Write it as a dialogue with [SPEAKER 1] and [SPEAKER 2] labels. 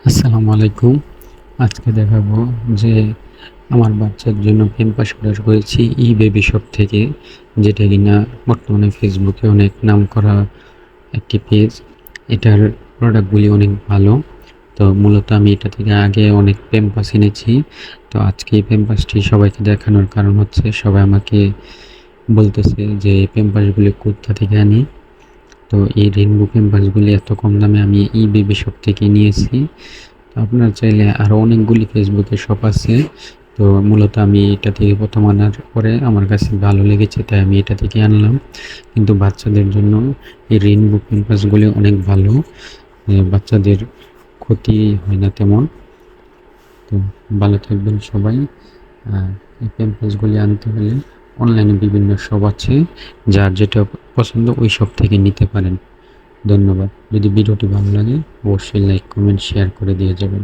[SPEAKER 1] আসসালামু আলাইকুম। আজকে দেখাবো যে আমার বাচ্চার জন্য প্যাম্পার্স অর্ডার করেছি বেবি শপ থেকে, যেটা কিনা বর্তমানে ফেসবুকে অনেক নামকরা একটি পেজ। এটার প্রোডাক্টগুলি অনেক ভালো। তো মূলত আমি এটা থেকে আগে অনেক প্যাম্পার্স এনেছি। তো আজকে এই প্যাম্পার্সটি সবাইকে দেখানোর কারণ হচ্ছে সবাই আমাকে বলতেছে যে এই প্যাম্পার্সগুলি কোথা থেকে আনি। তো এই রেইনবো প্যাম্পার্সগুলি এত কম দামে আমি বেবি শপ থেকে নিয়েছি। আপনার চাইলে আরও অনেকগুলি ফেসবুকে শপ আছে। তো মূলত আমি এটা থেকে প্রথম আনার পরে আমার কাছে ভালো লেগেছে, তাই আমি এটা থেকে আনলাম। কিন্তু বাচ্চাদের জন্য এই রেইনবো প্যাম্পাসগুলি অনেক ভালো, বাচ্চাদের ক্ষতি হয় না তেমন। তো ভালো থাকবেন সবাই। এই প্যাম্পাসগুলি আনতে হলে অনলাইনে বিভিন্ন শপ আছে, যার যেটা পছন্দ ওই শপ থেকে নিতে পারেন। ধন্যবাদ। যদি ভিডিওটি ভালো লাগে অবশ্যই লাইক, কমেন্ট, শেয়ার করে দিয়ে যাবেন।